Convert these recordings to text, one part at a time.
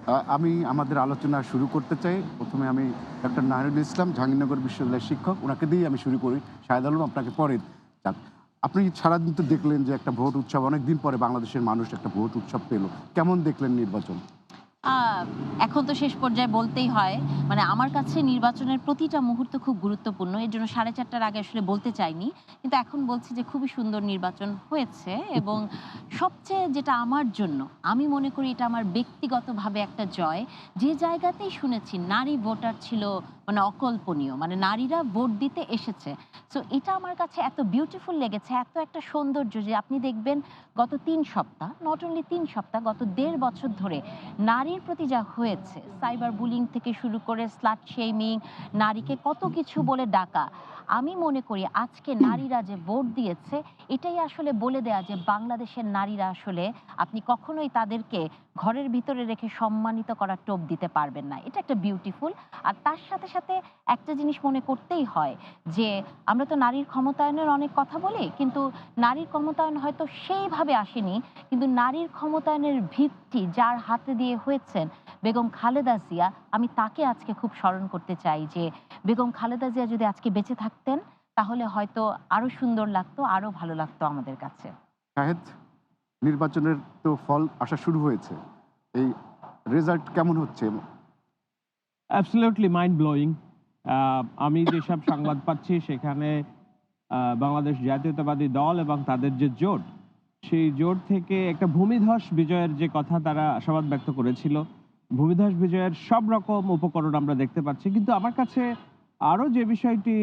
আমি আমাদের আলোচনা শুরু করতে চাই। ১ম এ আমি ডক্টর নাহিদুল ইসলাম, জাহাঙ্গীরনগর বিশ্ববিদ্যালয়ের শিক্ষক। উনাকে দিয়েই আমি শুরু করি। শাহেদ আলম আপনাকে পরে যাক। আপনি সারাদিন তো দেখলেন যে একটা ভোট উৎসব, অনেকদিন পরে বাংলাদেশের মানুষ একটা ভোট উৎসব পেল। কেমন দেখলেন নির্বাচন? আ এখন তো শেষ পর্যায়ে বলতেই হয়। মানে আমার কাছে নির্বাচনের প্রতিটা মুহূর্ত খুব গুরুত্বপূর্ণ। এজন্য 4:30 টার আগে আসলে বলতে চাইনি। কিন্তু এখন বলছি যে খুবই সুন্দর নির্বাচন হয়েছে এবং সবচেয়ে যেটা আমার জন্য, আমি মনে করি এটা আমার ব্যক্তিগতভাবে একটা জয়। যে জায়গাতেই শুনেছি নারী ভোটার ছিল মানে অকল্পনীয়। মানে নারীরা ভোট দিতে এসেছে। সো এটা আমার কাছে এত বিউটিফুল লেগেছে, এত একটা সৌন্দর্য যে আপনি দেখবেন গত ৩ সপ্তাহ, নট অনলি ৩ সপ্তাহ, গত ১.৫ বছর ধরে নারীর প্রতি যা হয়েছে, সাইবার বুলিং থেকে শুরু করে স্লাট শেমিং, নারীকে কত কিছু বলে ডাকা। আমি মনে করি আজকে নারীরা যে ভোট দিয়েছে, এটাই আসলে বলে দেয়া যে বাংলাদেশের নারীরা আসলে আপনি কখনোই তাদেরকে ঘরের ভিতরে রেখে সম্মানিত করার টোপ দিতে পারবেন না। এটা একটা বিউটিফুল। আর তার সাথে, সাথে একটা জিনিস মনে করতেই হয় যে আমরা তো নারীর ক্ষমতায়নের অনেক কথা বলি, কিন্তু নারীর ক্ষমতায়ন হয়তো সেইভাবে আসেনি। কিন্তু নারীর ক্ষমতায়নের ভিত্তি যার হাতে দিয়ে হয়েছেন বেগম খালেদা জিয়া, আমি তাকে আজকে খুব স্মরণ করতে চাই যে বেগম খালেদা জিয়া যদি আজকে বেঁচে থাকতেন তাহলে হয়তো আরো সুন্দর লাগতো, আরো ভালো লাগতো আমাদের কাছে। শাহেদ, নির্বাচনের তো ফল আসা শুরু হয়েছে। এই রেজাল্ট কেমন হচ্ছে? Absolutely mind blowing. আমি যেসব সংবাদ পাচ্ছি সেখানে বাংলাদেশ জাতীয়তাবাদী দল এবং তাদের যে জোট, সেই জোট থেকে একটা ভূমিধস বিজয়ের যে কথা তারা আশাবাদ ব্যক্ত করেছিল, ভূমিধস বিজয়ের সব রকম উপকরণ আমরা দেখতে পাচ্ছি। কিন্তু আমার কাছে আরো যে বিষয়টি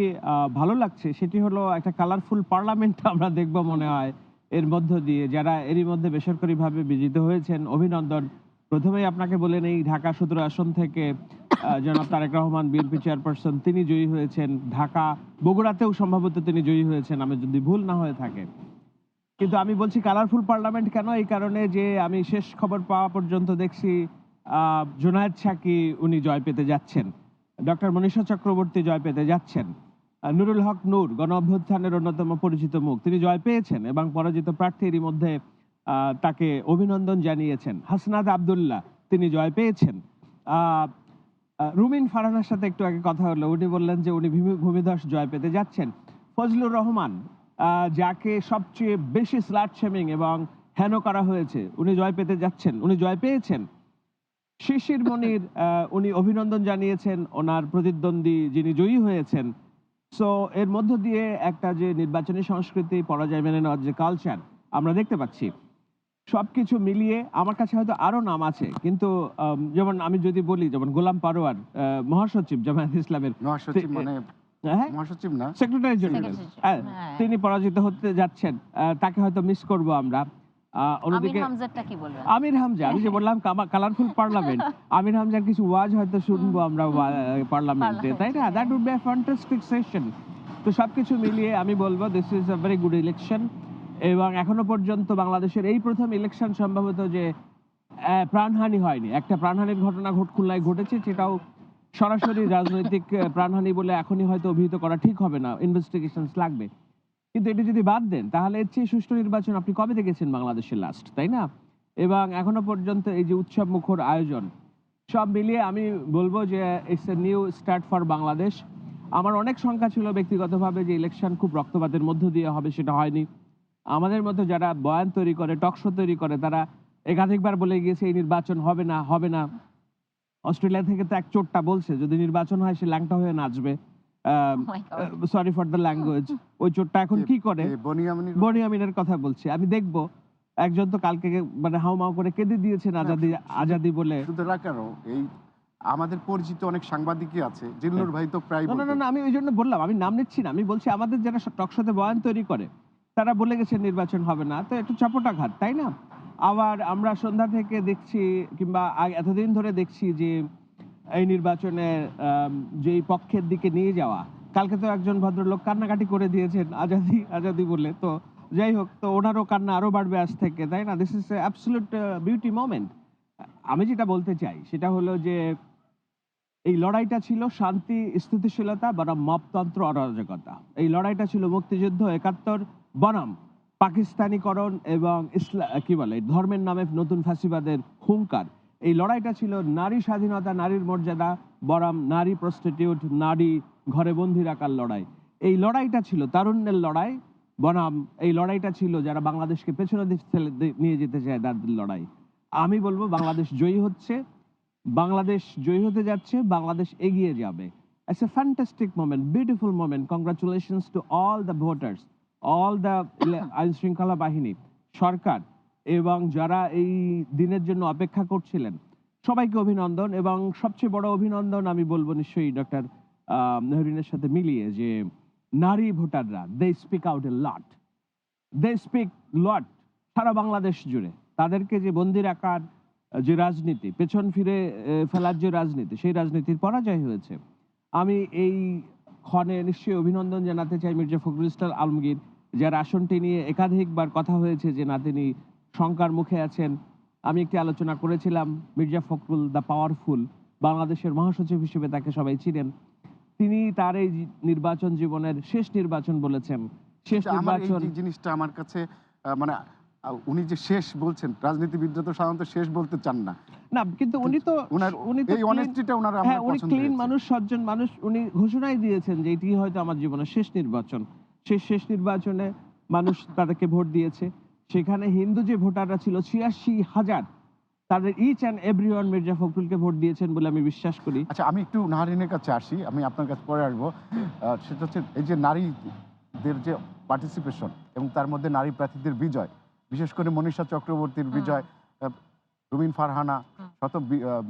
ভালো লাগছে সেটি হলো একটা কালারফুল পার্লামেন্ট আমরা দেখব মনে হয় এর মধ্য দিয়ে। যারা এরই মধ্যে বেসরকারিভাবে বিজিত হয়েছেন, অভিনন্দন। ১ম এই আপনাকে বলে নেই ঢাকা ১৭ আসন থেকে জনাব তারেক রহমান বিএনপি চেয়ারপারসন তিনি জয়ী হয়েছেন। ঢাকা, বগুড়াতেও সম্ভবত তিনি জয়ী হয়েছেন, আমি যদি ভুল না হয়ে থাকে। কিন্তু আমি বলছি কালারফুল পার্লামেন্ট কেন? এই কারণে যে আমি শেষ খবর পাওয়া পর্যন্ত দেখছি জুনায়েদ সাকি উনি জয় পেতে যাচ্ছেন। ডক্টর মনীষা চক্রবর্তী জয় পেতে যাচ্ছেন। নুরুল হক নূর গণ অভ্যুত্থানের অন্যতম পরিচিত মুখ, তিনি জয় পেয়েছেন এবং পরাজিত প্রার্থী এরই মধ্যে তাকে অভিনন্দন জানিয়েছেন। হাসনাত আব্দুল্লাহ তিনি জয় পেয়েছেন। আ রুমিন ফারহানার সাথে একটু আগে কথা হলো। উনি বললেন যে উনি ভূমিধস জয় পেতে যাচ্ছেন। ফজলুর রহমান যাকে সবচেয়ে বেশি স্লাট শেমিং এবং হেন করা হয়েছে, উনি জয় পেতে যাচ্ছেন, উনি জয় পেয়েছেন। শিশির মনির উনি অভিনন্দন জানিয়েছেন ওনার প্রতিদ্বন্দ্বী যিনি জয়ী হয়েছেন। সো এর মধ্য দিয়ে একটা যে নির্বাচনী সংস্কৃতি, পরাজয় মেনে নেওয়ার যে কালচার আমরা দেখতে পাচ্ছি। সবকিছু মিলিয়ে আমার কাছে হয়তো আরো নাম আছে। কিন্তু যেমন আমি যদি বলি যেমন গোলাম পারোয়ার মহাসচিব জামায়াত ইসলামের মহাসচিব মানে হ্যাঁ? মহাসচিব না, সেক্রেটারি জেনারেল। সেক্রেটারি, হ্যাঁ, হ্যাঁ। তিনি পরাজিত হতে যাচ্ছেন। তাকে হয়তো মিস করব আমরা। আমির অন্যদিকে হামজারটা কি বলবেন? আমির হামজা, আমি যে বললাম কালারফুল পার্লামেন্ট, আমির হামজার কিছু ওয়াজ হয়তো শুনবো আমরা পার্লামেন্টে, তাই পার্লামেন্টে, না? দ্যাট হ্যাঁ। Would be a fantastic session. তো সবকিছু মিলিয়ে আমি বলবো this is a very good election. এবং এখনো পর্যন্ত বাংলাদেশের এই ১ম ইলেকশন সম্ভবত যে প্রাণহানি হয়নি। একটা প্রাণহানির ঘটনা খুলনায় ঘটেছে, সেটাও সরাসরি রাজনৈতিক প্রাণহানি বলে এখনই হয়তো অভিহিত করা ঠিক হবে না। ইনভেস্টিগেশনস লাগবে। কিন্তু এটা যদি বাদ দেন তাহলে এর চেয়ে সুষ্ঠু নির্বাচন আপনি কবে দেখেছেন বাংলাদেশে লাস্ট, তাই না? এবং এখনো পর্যন্ত এই যে উৎসব মুখর আয়োজন, সব মিলিয়ে আমি বলব যে it's a new start for Bangladesh. আমার অনেক শঙ্কা ছিল ব্যক্তিগতভাবে যে ইলেকশন খুব রক্তপাতের মধ্য দিয়ে হবে, সেটা হয়নি। আমাদের মতো যারা বয়ান তৈরি করে, টক শো তৈরি করে, তারা একাধিকবার বলে গিয়েছে এই নির্বাচন হবে না, হবে না। অস্ট্রেলিয়া থেকে তো এক চোটটা বলছে যদি নির্বাচন হয় সে ল্যাংটা হয়ে নাচবে। Oh my God! Sorry for the language. ওই চোটটা এখন কে কি করে? কে বনিয়ামিনের বনি আমিনের কথা বলছি। আমি দেখব। একজন তো কালকে মানে হাউমাউ করে কেঁদে দিয়েছেন না, আজাদি, শুধু আজাদি বলে। শুধু না কেন, এই আমাদের পরিচিত অনেক সাংবাদিকই আছে। জিল্লুর ভাই তো প্রায় না, না, বলত। না, না, আমি ওইজন্য বললাম আমি নাম নিচ্ছি না। আমি বলছি আমাদের যারা টক শোতে বয়ান তৈরি করে, তারা বলে গেছে নির্বাচন হবে না। তো একটু চপটাঘাত, তাই না? আবার আমরা সন্ধ্যা থেকে দেখছি কিংবা এতদিন ধরে দেখছি যে এই নির্বাচনের যেই পক্ষের দিকে নিয়ে যাওয়া, কালকে তো একজন ভদ্রলোক কান্নাকাটি করে দিয়েছেন আজাদি, আজাদি বলে। তো যাই হোক, তো ওনারও কান্না আরো বাড়বে আজ থেকে, তাই না? This is absolute beauty moment. আমি যেটা বলতে চাই সেটা হলো যে এই লড়াইটা ছিল শান্তি, স্থিতিশীলতা বনাম মপতন্ত্র, অরাজকতা। এই লড়াইটা ছিল মুক্তিযুদ্ধ ৭১ বনাম পাকিস্তানিকরণ এবং কি বলে ধর্মের নামে নতুন ফ্যাসিবাদের হুঙ্কার। এই লড়াইটা ছিল নারী স্বাধীনতা, নারীর মর্যাদা বনাম নারী প্রস্টিটিউট, নারী ঘরে বন্দি রাখার লড়াই। এই লড়াইটা ছিল তারুণ্যের লড়াই বনাম এই লড়াইটা ছিল যারা বাংলাদেশকে পেছনের দিকে নিয়ে যেতে চায় তাদের লড়াই। আমি বলবো বাংলাদেশ জয়ী হচ্ছে, বাংলাদেশ জয়ী হতে যাচ্ছে, বাংলাদেশ এগিয়ে যাবে। It's a fantastic moment, beautiful moment. Congratulations to all the voters, all the আইন শৃঙ্খলা বাহিনী, সরকার এবং যারা এই দিনের জন্য অপেক্ষা করছিলেন সবাইকে অভিনন্দন। এবং সবচেয়ে বড় অভিনন্দন আমি বলবো নিশ্চয়ই ডক্টর মেহরিনের সাথে মিলিয়ে যে নারী ভোটাররা they speak out a lot, they speak lot সারা বাংলাদেশ জুড়ে। তাদেরকে যে বন্দি রাখার যে রাজনীতি, পেছন ফিরে ফেলার যে রাজনীতি, সেই রাজনীতির পরাজয় হয়েছে। আমি এই ক্ষণে নিশ্চয়ই অভিনন্দন জানাতে চাই মির্জা ফখরুল ইসলাম আলমগীর, যার আসনটি নিয়ে একাধিকবার কথা হয়েছে যে না তিনি শঙ্কার মুখে আছেন। আমি একটি আলোচনা করেছিলাম, মির্জা ফখরুল দ্য পাওয়ারফুল, বাংলাদেশের মহাসচিব হিসেবে তাকে সবাই চিনেন। তিনি তার এই নির্বাচন জীবনের শেষ নির্বাচন বলেছেন। শেষ আমার এই নির্বাচন যে জিনিসটা আমার কাছে মানে উনি যে শেষ বলছেন, রাজনীতিবিদরা তো সাধারণত শেষ বলতে চান না। না, কিন্তু উনি তো এই অনেস্টিটা ওনার আমার হ্যাঁ, উনি পছন্দ ক্লিন হয়েছে। মানুষ, সজ্জন মানুষ। উনি ঘোষণাই দিয়েছেন যে এটি হয়তো আমার জীবনের শেষ নির্বাচন। শেষ নির্বাচনে মানুষ তাদেরকে ভোট দিয়েছে। সেখানে হিন্দু যে ভোটাররা ছিল ৮৬,০০০, তাদের ইচ অ্যান্ড এভরিওয়ান মির্জা ফখরুলকে ভোট দিয়েছেন বলে আমি বিশ্বাস করি। আচ্ছা, আমি একটু নাহারিনের কাছে আসি, আমি আপনার কাছে পরে আসবো। সেটা হচ্ছে এই যে নারীদের যে পার্টিসিপেশন এবং তার মধ্যে নারী প্রার্থীদের বিজয়, বিশেষ করে মনীষা চক্রবর্তীর বিজয়, রুমিন ফারহানা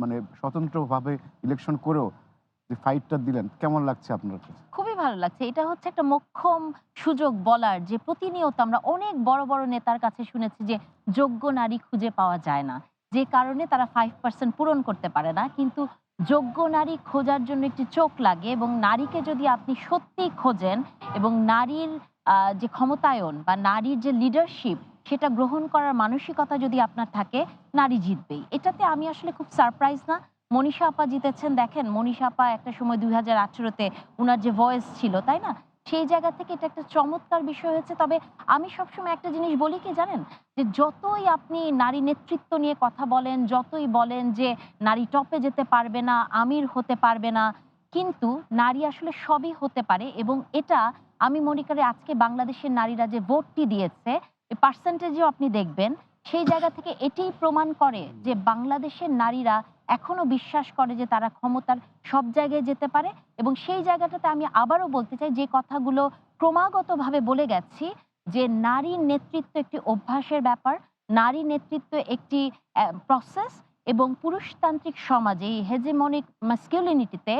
মানে স্বতন্ত্রভাবে ইলেকশন করেও যে ফাইটটা দিলেন, কেমন লাগছে আপনার কাছে? খুবই ভালো লাগছে। এটা হচ্ছে একটা মোক্ষম সুযোগ বলার, যে প্রতিনিয়ত আমরা অনেক বড় বড় নেতার কাছে শুনেছি যে যোগ্য নারী খুঁজে পাওয়া যায় না, যে কারণে তারা 5% পূরণ করতে পারে না। কিন্তু যোগ্য নারী খোঁজার জন্য একটি চোখ লাগে, এবং নারীকে যদি আপনি সত্যিই খোঁজেন এবং নারীর যে ক্ষমতায়ন বা নারীর যে লিডারশিপ সেটা গ্রহণ করার মানসিকতা যদি আপনার থাকে, নারী জিতবেই। এটাতে আমি আসলে খুব সারপ্রাইজ না। মনীষা আপা জিতেছেন, দেখেন মনীষা আপা একটা সময় 2018-তে উনার যে ভয়েস ছিল, তাই না? সেই জায়গা থেকে এটা একটা চমৎকার বিষয় হয়েছে। তবে আমি সবসময় একটা জিনিস বলি কি জানেন, যে যতই আপনি নারী নেতৃত্ব নিয়ে কথা বলেন, যতই বলেন যে নারী টপে যেতে পারবে না, আমির হতে পারবে না, কিন্তু নারী আসলে সবই হতে পারে। এবং এটা আমি মনে করি আজকে বাংলাদেশের নারীরা যে ভোটটি দিয়েছে, এই পার্সেন্টেজেও আপনি দেখবেন, সেই জায়গা থেকে এটাই প্রমাণ করে যে বাংলাদেশের নারীরা এখনো বিশ্বাস করে যে তারা ক্ষমতার সব জায়গায় যেতে পারে। এবং সেই জায়গাটাতে আমি আবারও বলতে চাই, যে কথাগুলো ক্রমাগতভাবে বলে গেছি, যে নারীর নেতৃত্ব একটি অভ্যাসের ব্যাপার, নারী নেতৃত্ব একটি প্রসেস, এবং পুরুষতান্ত্রিক সমাজে এই হেজেমনিক মাস্কুলিনিটিতে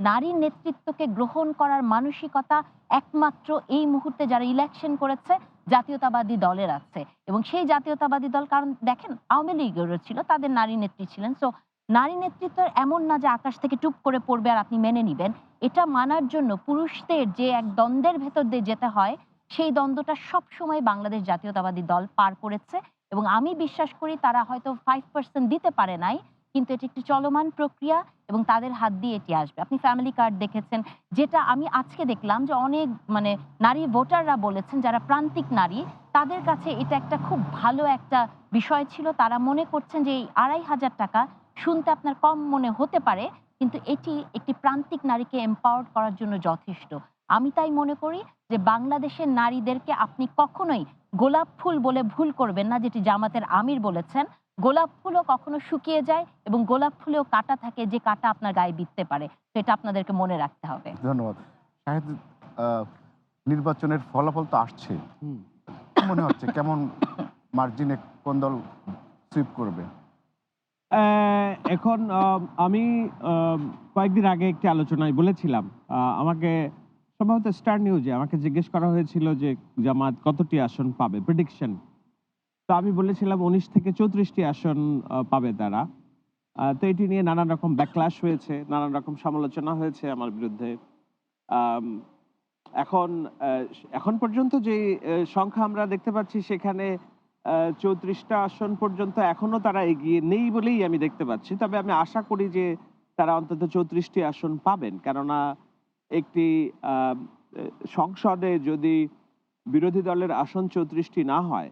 নারীর নেতৃত্বকে গ্রহণ করার মানসিকতা একমাত্র এই মুহূর্তে যারা ইলেকশন করেছে জাতীয়তাবাদী দলের আছে। এবং সেই জাতীয়তাবাদী দল, কারণ দেখেন আওয়ামী লীগেরও ছিল, তাদের নারী নেত্রী ছিলেন। সো নারী নেতৃত্ব এমন না যে আকাশ থেকে টুপ করে পড়বে আর আপনি মেনে নিবেন। এটা মানার জন্য পুরুষদের যে এক দ্বন্দ্বের ভেতর দিয়ে যেতে হয়, সেই দ্বন্দ্বটা সবসময় বাংলাদেশ জাতীয়তাবাদী দল পার করেছে। এবং আমি বিশ্বাস করি তারা হয়তো 5% দিতে পারে নাই, কিন্তু এটি একটি চলমান প্রক্রিয়া এবং তাদের হাত দিয়ে এটি আসবে। আপনি ফ্যামিলি কার্ড দেখেছেন, যেটা আমি আজকে দেখলাম যে অনেক মানে নারী ভোটাররা বলেছেন, যারা প্রান্তিক নারী, তাদের কাছে এটা একটা খুব ভালো একটা বিষয় ছিল। তারা মনে করছেন যে এই ২৫০০ টাকা শুনতে আপনার কম মনে হতে পারে, কিন্তু এটি একটি প্রান্তিক নারীকে এম্পাওয়ার্ড করার জন্য যথেষ্ট। আমি তাই মনে করি যে বাংলাদেশের নারীদেরকে আপনি কখনোই গোলাপ ফুল বলে ভুল করবেন না, যেটি জামাতের আমির বলেছেন। গোলাপ ফুলও কখনো শুকিয়ে যায় এবং গোলাপ ফুলেও কাঁটা থাকে, যে কাঁটা আপনার গায়ে বিঁধতে পারে। সেটা আপনাদেরকে মনে রাখতে হবে। ধন্যবাদ। শাহেদ, নির্বাচনের ফলাফল তো আসছে, হুম। কি মনে হচ্ছে কেমন মার্জিনে কোন দল সুইপ করবে? এখন আমি কয়েকদিন আগে একটি আলোচনায় বলেছিলাম, আমাকে সম্ভবত স্টার নিউজে আমাকে জিজ্ঞেস করা হয়েছিল যে জামাত কতটি আসন পাবে, প্রেডিকশন। তো আমি বলেছিলাম ১৯ থেকে ৩৪টি আসন পাবে তারা। তো এটি নিয়ে নানান রকম ব্যাকল্যাশ হয়েছে, নানান রকম সমালোচনা হয়েছে আমার বিরুদ্ধে। আম, এখন এখন পর্যন্ত যে সংখ্যা আমরা দেখতে পাচ্ছি, সেখানে ৩৪টা আসন পর্যন্ত এখনো তারা এগিয়ে নেই বলেই আমি দেখতে পাচ্ছি। তবে আমি আশা করি যে তারা অন্তত ৩৪টি আসন পাবেন। কেননা একটি আহ, সংসদে যদি বিরোধী দলের আসন ৩৪টি না হয়,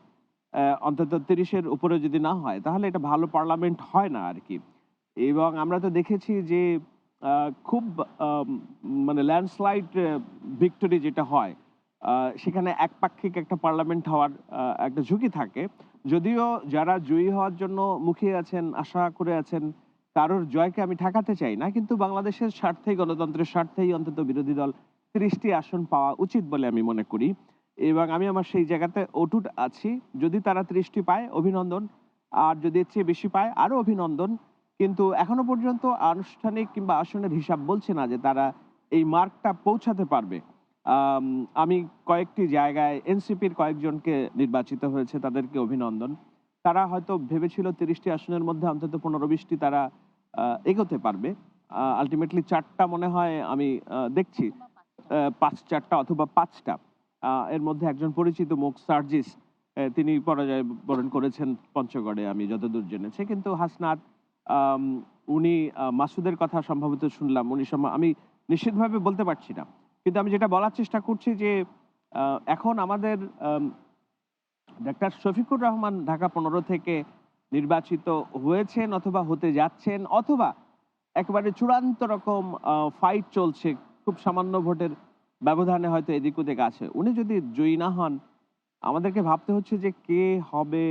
অন্তত ৩০-এর উপরে যদি না হয়, তাহলে এটা ভালো পার্লামেন্ট হয় না আর কি। এবং আমরা তো দেখেছি যে খুব আম, মানে ল্যান্ডস্লাইড ভিক্টরি যেটা হয়, সেখানে একপাক্ষিক একটা পার্লামেন্ট হওয়ার একটা ঝুঁকি থাকে। যদিও যারা জয়ী হওয়ার জন্য মুখিয়ে আছেন, আশা করে আছেন, কারোর জয়কে আমি ঠেকাতে চাই না, কিন্তু বাংলাদেশের স্বার্থেই, গণতন্ত্রের স্বার্থেই অন্তত বিরোধী দল ৩০টি আসন পাওয়া উচিত বলে আমি মনে করি। এবং আমি আমার সেই জায়গাতে অটুট আছি। যদি তারা ৩০টি পায়, অভিনন্দন। আর যদি এর চেয়ে বেশি পায়, আরো অভিনন্দন। কিন্তু এখনো পর্যন্ত আনুষ্ঠানিক কিংবা আসনের হিসাব বলছে না যে তারা এই মার্কটা পৌঁছাতে পারবে। আম, আমি কয়েকটি জায়গায় এনসিপির কয়েকজনকে নির্বাচিত হয়েছে, তাদেরকে অভিনন্দন। তারা হয়তো ভেবেছিল ৩০টি আসনের মধ্যে অন্তত ১৫-২০টি তারা এগোতে পারবে। আলটিমেটলি ৪টা মনে হয় আমি দেখছি, ৫-৪টা অথবা ৫টা। এর মধ্যে একজন পরিচিত মুখ, সার্জিস, তিনি পরাজয় বরণ করেছেন পঞ্চগড়ে, আমি যতদূর জেনেছি। কিন্তু হাসনাত, আম, উনি মাসুদের কথা সম্ভবত শুনলাম, আমি নিশ্চিতভাবে বলতে পারছি না। কিন্তু আমি যেটা বলার চেষ্টা করছি যে এখন আমাদের ডাক্তার শফিকুর রহমান ঢাকা ১৫ থেকে নির্বাচিত হয়েছেন অথবা হতে যাচ্ছেন, অথবা একেবারে চূড়ান্ত রকম ফাইট চলছে, খুব সামান্য ভোটের ব্যবধানে হয়তো এদিক ওদিক আছে। উনি যদি জয়ী না হন, আমাদেরকে ভাবতে হচ্ছে যে কে হবে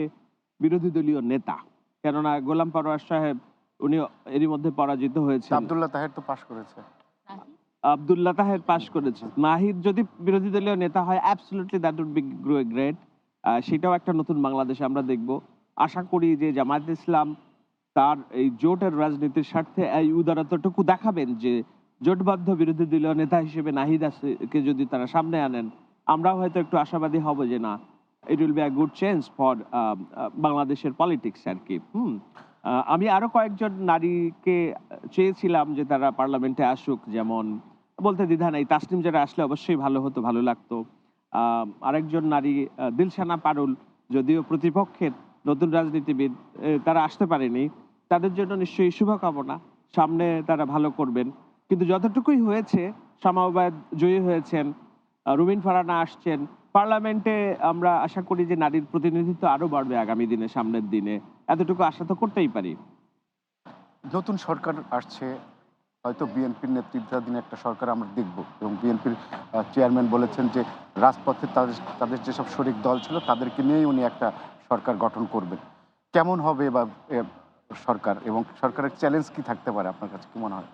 বিরোধী দলীয় নেতা। কেননা গোলাম পরোয়ার সাহেব, উনি এরই মধ্যে পরাজিত হয়েছেন। আব্দুল্লাহ তাহের তো পাশ করেছে। আব্দুল্লাহ তাহের পাশ করেছে। নাহিদ যদি বিরোধী দলীয় নেতা হয়, absolutely that would be great. সেটাও একটা নতুন বাংলাদেশ আমরা দেখব। আশা করি যে জামায়াত ইসলাম তার এই জোটের রাজনীতির স্বার্থে এই উদারতাটুকু দেখাবেন যে জোটবদ্ধ বিরোধী দলীয় নেতা হিসেবে নাহিদ কে যদি তারা সামনে আনেন, আমরাও হয়তো একটু আশাবাদী হব যে না, it will be a good change for বাংলাদেশের পলিটিক্স আর কি। আমি আরো কয়েকজন নারীকে চেয়েছিলাম যে তারা পার্লামেন্টে আসুক, যেমন বলতে দ্বিধা নাই, তাসনিম যারা আসলে অবশ্যই ভালো হতো, ভালো লাগতো। আরেকজন নারী দিলশানা পারুল, যদিও প্রতিপক্ষের নতুন রাজনীতিবিদ, তারা আসতে পারেনি। তাদের জন্য নিশ্চয়ই শুভকামনা, সামনে তারা ভালো করবেন। কিন্তু যতটুকুই হয়েছে, শামা ওবায়দ জয়ী হয়েছেন, রুমিন ফারানা আসছেন পার্লামেন্টে। আমরা আশা করি যে নারীর প্রতিনিধিত্ব আরো বাড়বে আগামী দিনে, সামনের দিনে। এতটুকু আশা তো করতেই পারি। নতুন সরকার আসছে, হয়তো বিএনপির নেতৃত্বাধীন একটা সরকার আমরা দেখব, এবং বিএনপির চেয়ারম্যান বলেছেন যে রাজপথে তাদের তাদের যেসব শরিক দল ছিল তাদেরকে নিয়েই উনি একটা সরকার গঠন করবেন। কেমন হবে বা সরকার, এবং সরকারের চ্যালেঞ্জ কি থাকতে পারে আপনার কাছে, কি মনে হয়?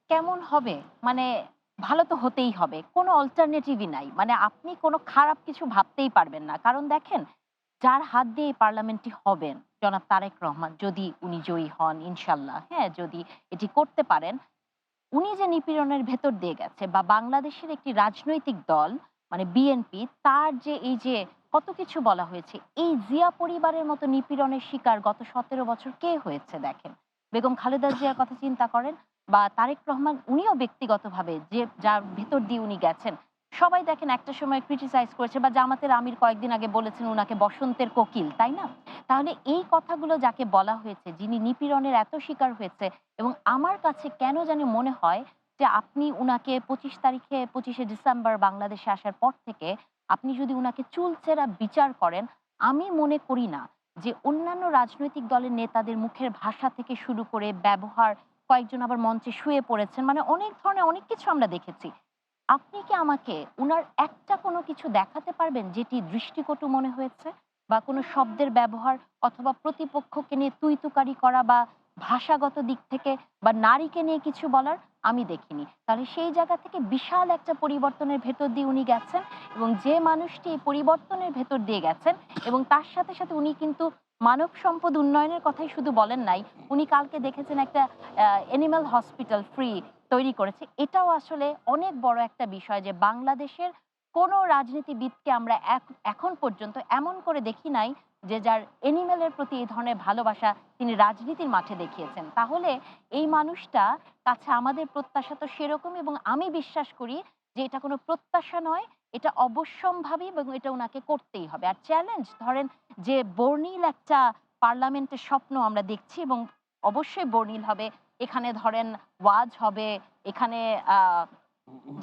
কেমন হবে? মানে ভালো তো হতেই হবে। কোনো অল্টারনেটিভই নাই। মানে আপনি কোনো খারাপ কিছু ভাবতেই পারবেন না। কারণ দেখেন, যার হাত দিয়ে এই পার্লামেন্টটি হবেন, জনাব তারেক রহমান, যদি উনি জয়ী হন ইনশাল্লাহ, হ্যাঁ? যদি এটি করতে পারেন, উনি যে নিপীড়নের ভেতর দিয়ে গেছে, বা বাংলাদেশের একটি রাজনৈতিক দল মানে বিএনপি, তার যে এই যে কত কিছু বলা হয়েছে, এই জিয়া পরিবারের মতো নিপীড়নের শিকার গত ১৭ বছর কে হয়েছে দেখেন। বেগম খালেদা জিয়ার কথা চিন্তা করেন, বা তারেক রহমান, উনিও ব্যক্তিগতভাবে যে যার ভেতর দিয়ে উনি গেছেন, সবাই দেখেন একটা সময় ক্রিটিসাইজ করেছে, বা জামাতের আমির কয়েকদিন আগে বলেছেন উনাকে বসন্তের কোকিল, তাই না? তাহলে এই কথাগুলো যাকে বলা হয়েছে, যিনি নিপীড়নের এত শিকার হয়েছে, এবং আমার কাছে কেন জানি মনে হয় যে আপনি উনাকে ২৫ তারিখে, ২৫শে ডিসেম্বর বাংলাদেশে আসার পর থেকে আপনি যদি উনাকে চুলচেরা বিচার করেন, আমি মনে করি না যে অন্যান্য রাজনৈতিক দলের নেতাদের মুখের ভাষা থেকে শুরু করে ব্যবহার, কয়েকজন আবার মঞ্চে শুয়ে পড়েছেন, মানে অনেক ধরনের অনেক কিছু আমরা দেখেছি। আপনি কি আমাকে উনার একটা কোনো কিছু দেখাতে পারবেন যেটি দৃষ্টিকটু মনে হয়েছে? বা কোনো শব্দের ব্যবহার, অথবা প্রতিপক্ষকে নিয়ে তুই-তুকারি করা, বা ভাষাগত দিক থেকে, বা নারীকে নিয়ে কিছু বলার আমি দেখিনি। তাহলে সেই জায়গা থেকে বিশাল একটা পরিবর্তনের ভেতর দিয়ে উনি গেছেন, এবং যে মানুষটি এই পরিবর্তনের ভেতর দিয়ে গেছেন, এবং তার সাথে, সাথে উনি কিন্তু মানব সম্পদ উন্নয়নের কথাই শুধু বলেন নাই, উনি কালকে দেখেছেন একটা অ্যানিমাল হসপিটাল ফ্রি তৈরি করেছে। এটাও আসলে অনেক বড় একটা বিষয় যে বাংলাদেশের কোনো রাজনীতিবিদকে আমরা এখন পর্যন্ত এমন করে দেখি নাই যে যার এনিমেলের প্রতি এই ধরনের ভালোবাসা তিনি রাজনীতির মাঠে দেখিয়েছেন। তাহলে এই মানুষটা কাছে আমাদের প্রত্যাশা তো সেরকম, এবং আমি বিশ্বাস করি যে এটা কোনো প্রত্যাশা নয়, এটা অবশ্যম্ভাবী, এবং এটা উনাকে করতেই হবে। আর চ্যালেঞ্জ ধরেন, যে বর্ণিল একটা পার্লামেন্টের স্বপ্ন আমরা দেখছি, এবং অবশ্যই বর্ণিল হবে। এখানে ধরেন ওয়াজ হবে, এখানে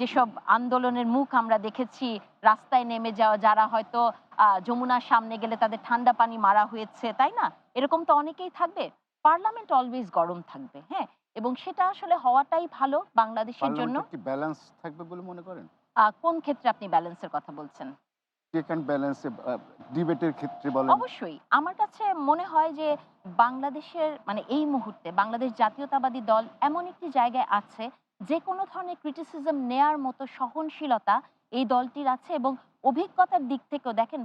যেসব আন্দোলনের মুখ আমরা দেখেছি, রাস্তায় নেমে যাওয়া, যারা হয়তো যমুনার সামনে গেলে তাদের ঠান্ডা পানি মারা হয়েছে, তাই না? এরকম তো অনেকেই থাকবে। পার্লামেন্ট অলওয়েজ গরম থাকবে, হ্যাঁ? এবং সেটা আসলে হওয়াটাই ভালো বাংলাদেশের জন্য। পার্লামেন্টে কি ব্যালেন্স থাকবে বলে মনে করেন? কোন ক্ষেত্রে আপনি ব্যালেন্সের কথা বলছেন? চেক অ্যান্ড ব্যালেন্স ডিবেটের ক্ষেত্রে বলেন। অবশ্যই। আমার কাছে মনে হয় যে বাংলাদেশের মানে এই মুহূর্তে বাংলাদেশ জাতীয়তাবাদী দল এমন একটি জায়গায় আছে, যে কোনো ধরনের ক্রিটিসিজম নেয়ার মতো সহনশীলতা এই দলটির আছে এবং অভিজ্ঞতার দিক থেকেও দেখেন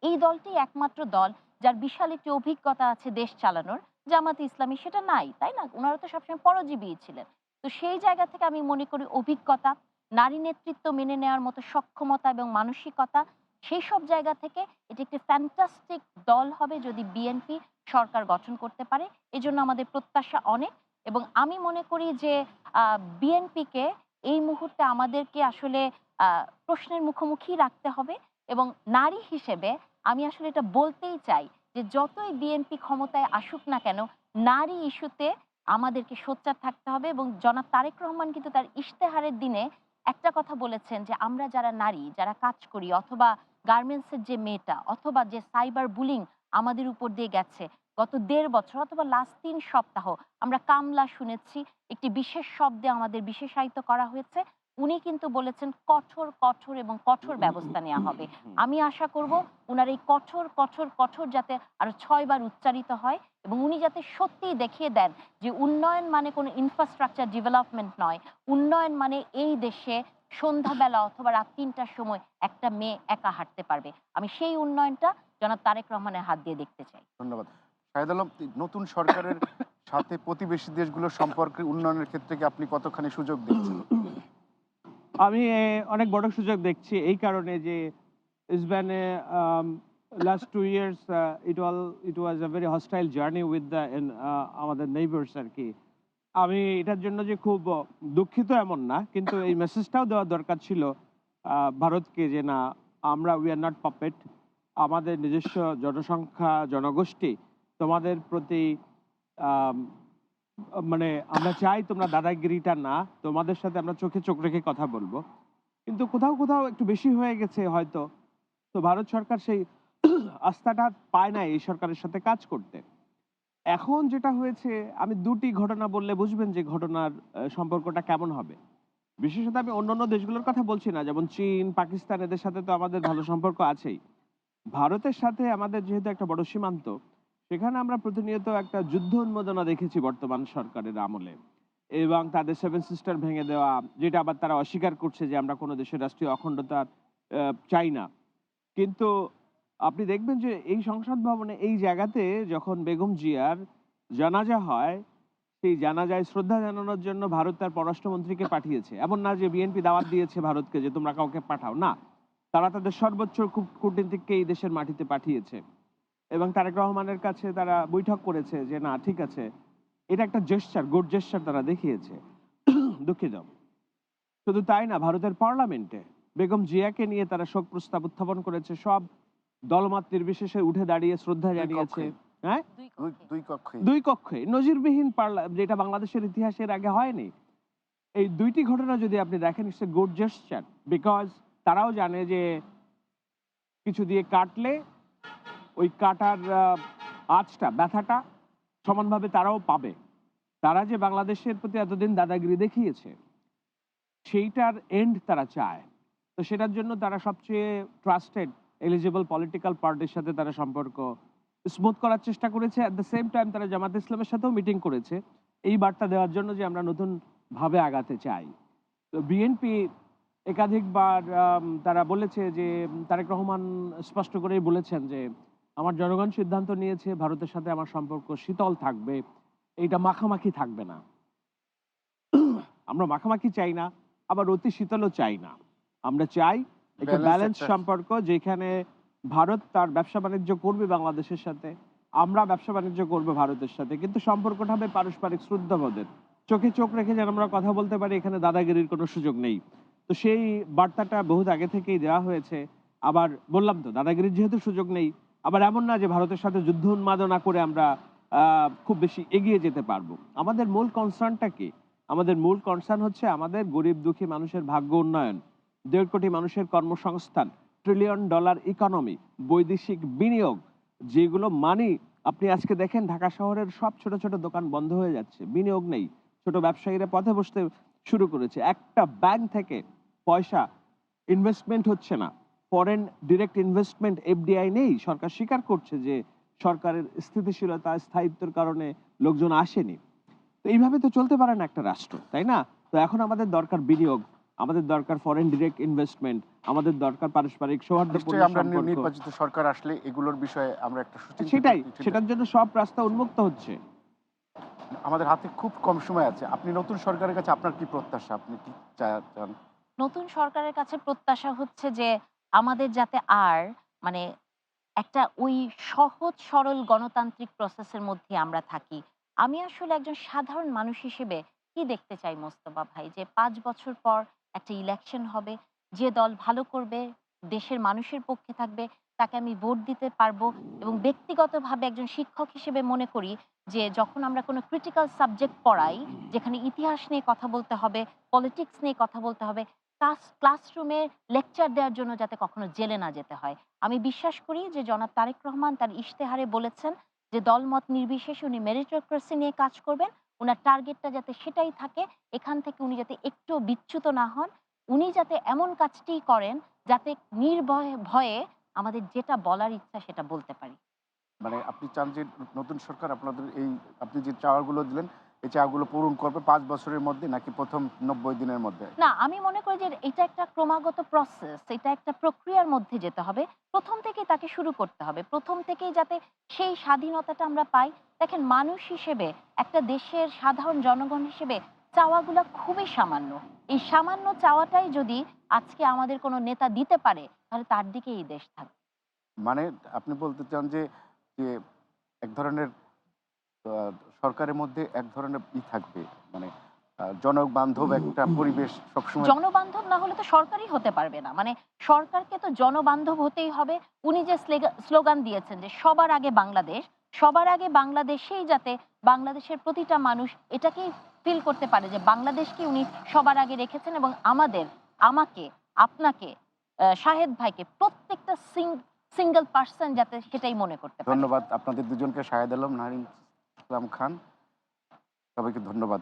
এই দলটিই একমাত্র দল যার বিশাল একটি অভিজ্ঞতা আছে দেশ চালানোর। জামাতে ইসলামী সেটা নাই, তাই না? উনারা তো সবসময় পরজীবীই ছিলেন। তো সেই জায়গা থেকে আমি মনে করি অভিজ্ঞতা, নারী নেতৃত্ব মেনে নেওয়ার মতো সক্ষমতা এবং মানসিকতা, সেই সব জায়গা থেকে এটি একটি ফ্যান্টাস্টিক দল হবে যদি বিএনপি সরকার গঠন করতে পারে। এজন্য আমাদের প্রত্যাশা অনেক এবং আমি মনে করি যে বিএনপিকে এই মুহূর্তে আমাদেরকে আসলে প্রশ্নের মুখোমুখি রাখতে হবে এবং নারী হিসেবে আমি আসলে এটা বলতেই চাই যে যতই বিএনপি ক্ষমতায় আসুক না কেন, নারী ইস্যুতে আমাদেরকে সোচ্চার থাকতে হবে এবং জনাব তারেক রহমান কিন্তু তার ইশতেহারের দিনে একটা কথা বলেছেন যে আমরা যারা নারী যারা কাজ করি অথবা গার্মেন্টসের যে মেয়েটা অথবা যে সাইবার বুলিং আমাদের উপর দিয়ে গেছে গত ১.৫ বছর অথবা লাস্ট ৩ সপ্তাহ আমরা কামলা শুনেছি, একটি বিশেষ শব্দে আমাদের বিশেষায়িত করা হয়েছে। উনি কিন্তু বলেছেন কঠোর, কঠোর এবং কঠোর ব্যবস্থা নেওয়া হবে। আমি আশা করব উনার এই কঠোর, কঠোর, কঠোর যাতে আরো ৬ বার উচ্চারিত হয় এবং উনি যাতে সত্যিই দেখিয়ে দেন যে উন্নয়ন মানে কোনো ইনফ্রাস্ট্রাকচার ডেভেলপমেন্ট নয়। উন্নয়ন মানে এই দেশে সন্ধ্যাবেলা অথবা রাত ৩টার সময় একটা মেয়ে একা হাঁটতে পারবে। আমি সেই উন্নয়নটা জনাব তারেক রহমানের হাত দিয়ে দেখতে চাই। ধন্যবাদ। শাহেদ আলম, নতুন সরকারের সাথে প্রতিবেশী দেশগুলোর সম্পর্কের উন্নয়নের ক্ষেত্রে কি আপনি কতখানি সুযোগ দেখছেন? আমি অনেক বড় সুযোগ দেখছি এই কারণে যে it's been a last 2 years it was a very hostile journey with the আমাদের neighbors আর কি। আমি এটার জন্য যে খুব দুঃখিত এমন না, কিন্তু এই মেসেজটাও দেওয়া দরকার ছিল ভারতকে যে না, আমরা উই আর নট পাপেট। আমাদের নিজস্ব জনসংখ্যা জনগোষ্ঠী তোমাদের প্রতি আম, মানে আমরা চাই তোমরা দাদাগিরিটা না, তোমাদের সাথে আমরা চোখে চোখ রেখে কথা বলবো। কিন্তু কোথাও কোথাও একটু বেশি হয়ে গেছে হয়তো। তো ভারত সরকার সেই আস্থাটা পায় না এই সরকারের সাথে কাজ করতে। এখন যেটা হয়েছে, আমি দুটি ঘটনা বললে বুঝবেন যে ঘটনার সম্পর্কটা কেমন হবে। বিশেষত আমি অন্যান্য দেশগুলোর কথা বলছি না, যেমন চীন পাকিস্তান, এদের সাথে তো আমাদের ভালো সম্পর্ক আছেই। ভারতের সাথে আমাদের যেহেতু একটা বড় সীমান্ত, সেখানে আমরা প্রতিনিয়ত একটা যুদ্ধ উন্মোদনা দেখেছি বর্তমান সরকারের আমলে, এবং তাদের সেভেন সিস্টার ভেঙে দেওয়া, যেটা আবার তারা অস্বীকার করছে যে আমরা কোনো দেশের রাষ্ট্রীয় অখণ্ডতা চাই না। কিন্তু আপনি দেখবেন যে এই সংসদ ভবনে এই জায়গাতে যখন বেগম জিয়ার জানাজা হয়, সেই জানাজায় শ্রদ্ধা জানানোর জন্য ভারত তার পররাষ্ট্রমন্ত্রীকে পাঠিয়েছে। এমন না যে বিএনপি দাওয়াত দিয়েছে ভারতকে যে তোমরা কাউকে পাঠাও, না, তারা তাদের সর্বোচ্চ কূটনীতিককে এই দেশের মাটিতে পাঠিয়েছে এবং তারেক রহমানের কাছে তারা বৈঠক করেছে যে না ঠিক আছে, এটা একটা জেস্চার, গুড জেস্চার তারা দেখিয়েছে। দুঃখিত। শুধু তাই না, ভারতের পার্লামেন্টে বেগম জিয়াকে নিয়ে তারা শোক প্রস্তাব উত্থাপন করেছে, সব দলমত নির্বিশেষে উঠে দাঁড়িয়ে শ্রদ্ধা জানিয়েছে। হ্যাঁ, দুই কক্ষে। দুই কক্ষে নজিরবিহীন যেটা বাংলাদেশের ইতিহাসের আগে হয়নি। এই দুইটি ঘটনা যদি আপনি দেখেন, it's a good gesture, because তারাও জানে যে কিছু দিয়ে কাটলে ওই কাটার আঁচটা, ব্যথাটা সমানভাবে তারাও পাবে। তারা যে বাংলাদেশের প্রতি এতদিন দাদাগিরি দেখিয়েছে, সেইটার এন্ড তারা চায়। তো সেটার জন্য তারা সবচেয়ে ট্রাস্টেড এলিজিবল পলিটিক্যাল পার্টির সাথে তারা সম্পর্ক স্মুথ করার চেষ্টা করেছে। অ্যাট দ্য সেম টাইম তারা জামাত ইসলামের সাথেও মিটিং করেছে এই বার্তা দেওয়ার জন্য যে আমরা নতুন ভাবে আগাতে চাই। তো বিএনপি একাধিকবার তারা বলেছে যে তারেক রহমান স্পষ্ট করেই বলেছেন যে আমার জনগণ সিদ্ধান্ত নিয়েছে ভারতের সাথে আমার সম্পর্ক শীতল থাকবে, এইটা মাখামাখি থাকবে না। আমরা মাখামাখি চাই না, আবার অতি শীতলও চাই না। আমরা চাই একটা ব্যালেন্স সম্পর্ক, যেখানে ভারত তার ব্যবসা বাণিজ্য করবে বাংলাদেশের সাথে, আমরা ব্যবসা বাণিজ্য করবো ভারতের সাথে, কিন্তু সম্পর্কটা হবে পারস্পরিক শ্রদ্ধাবোধের, চোখে চোখ রেখে যেন আমরা কথা বলতে পারি, এখানে দাদাগিরির কোনো সুযোগ নেই। তো সেই বার্তাটা বহুত আগে থেকেই দেওয়া হয়েছে। আবার বললাম তো, দাদাগিরির যেহেতু সুযোগ নেই, আবার এমন না যে ভারতের সাথে যুদ্ধ উন্মাদনা করে আমরা খুব বেশি এগিয়ে যেতে পারবো। আমাদের মূল কনসার্নটা কি? আমাদের মূল কনসার্ন হচ্ছে আমাদের গরিব দুঃখী মানুষের ভাগ্য উন্নয়ন, ১.৫ কোটি মানুষের কর্মসংস্থান, $1 ট্রিলিয়ন ইকোনমি, বৈদেশিক বিনিয়োগ, যেগুলো মানি আপনি আজকে দেখেন ঢাকা শহরের সব ছোট ছোট দোকান বন্ধ হয়ে যাচ্ছে, বিনিয়োগ নেই, ছোট ব্যবসায়ীরা পথে বসতে শুরু করেছে, একটা ব্যাংক থেকে পয়সা ইনভেস্টমেন্ট হচ্ছে না, ফরেন ডিরেক্ট ইনভেস্টমেন্ট এফডিআই নেই। সরকার স্বীকার করছে যে সরকারের স্থিতিশীলতা স্থায়িত্বের কারণে লোকজন আসেনি। তো এইভাবে তো চলতে পারে না একটা রাষ্ট্র, তাই না? তো এখন আমাদের দরকার বিনিয়োগ, আমাদের দরকার ফরেন ডিরেক্ট ইনভেস্টমেন্ট, আমাদের দরকার পারস্পরিক সৌহার্দ্যপূর্ণ নিশ্চয়ই আমরা সম্পর্ক। নির্বাচিত সরকার আসলে এগুলোর বিষয়ে আমরা একটা সুচিন্তিত সেটাই, চিন্তা- সেটার জন্য সব রাস্তা উন্মুক্ত হচ্ছে। আমাদের হাতে খুব কম সময় আছে। আপনি নতুন সরকারের কাছে আপনার কি প্রত্যাশা? আপনি কি চান? নতুন সরকারের কাছে প্রত্যাশা হচ্ছে যে আমাদের যাতে আর মানে একটা ওই সহজ সরল গণতান্ত্রিক প্রসেসের মধ্যে আমরা থাকি। আমি আসলে একজন সাধারণ মানুষ হিসেবে কি দেখতে চাই মোস্তফা ভাই, যে ৫ বছর পর একটা ইলেকশন হবে। যে দল ভালো করবে, দেশের মানুষের পক্ষে থাকবে, তাকে আমি ভোট দিতে পারবো। এবং ব্যক্তিগতভাবে একজন শিক্ষক হিসেবে মনে করি যে যখন আমরা কোনো ক্রিটিক্যাল সাবজেক্ট পড়াই, যেখানে ইতিহাস নিয়ে কথা বলতে হবে, পলিটিক্স নিয়ে কথা বলতে হবে, ক্লাসরুমে লেকচার দেওয়ার জন্য যাতে কখনো জেলে না যেতে হয়। আমি বিশ্বাস করি যে জনাব তারেক রহমান তার ইশতেহারে বলেছেন যে দলমত নির্বিশেষে উনি মেরিটোক্রেসি নিয়ে কাজ করবেন। উনার টার্গেটটা যাতে সেটাই থাকে। এখান থেকে উনি যাতে একটুও বিচ্যুত না হন। উনি যাতে এমন কাজটিই করেন যাতে ভয়ে আমাদের যেটা বলার ইচ্ছা সেটা বলতে পারি। মানে আপনি চান যে নতুন সরকার আপনাদের এই আপনি যে চাওয়াগুলো দিলেন, এই চাওয়াগুলো পূরণ করবে ৫ বছরের মধ্যে নাকি ১ম ৯০ দিনের মধ্যে? না, আমি মনে করি যে এটা একটা ক্রমাগত প্রসেস। এটা একটা প্রক্রিয়ার মধ্যে যেতে হবে। ১ম থেকেই তাকে শুরু করতে হবে। ১ম থেকেই যাতে সেই স্বাধীনতাটা আমরা পাই। দেখেন, মানুষ হিসেবে, একটা দেশের সাধারণ জনগণ হিসেবে চাওয়াগুলা খুবই সামান্য। এই সামান্য চাওয়াটাই যদি আজকে আমাদের কোনো নেতা দিতে পারে, তাহলে তার দিকেই এই দেশ থাকবে। মানে আপনি বলতে চান যে, যে এক ধরনের আ সরকারের মধ্যে এক ধরনের থাকবে। মানে জনবান্ধব একটা পরিবেশ সবসময়। জনবান্ধব না হলে তো সরকারই হতে পারবে না। মানে সরকারকে তো জনবান্ধব হতেই হবে। উনি যে স্লোগান দিয়েছেন যে সবার আগে বাংলাদেশ, সবার আগে বাংলাদেশেই যাতে বাংলাদেশের প্রতিটা মানুষ এটাকেই ফিল করতে পারে যে বাংলাদেশকে উনি সবার আগে রেখেছেন, এবং আমাকে, আপনাকে, শাহেদ ভাইকে, প্রত্যেকটা সিঙ্গল পারসন যাতে সেটাই মনে করতে পারে। ধন্যবাদ আপনাদের দুজনকে, শাহেদ আলম, নাহিদ ইসলাম খান। সবাইকে ধন্যবাদ।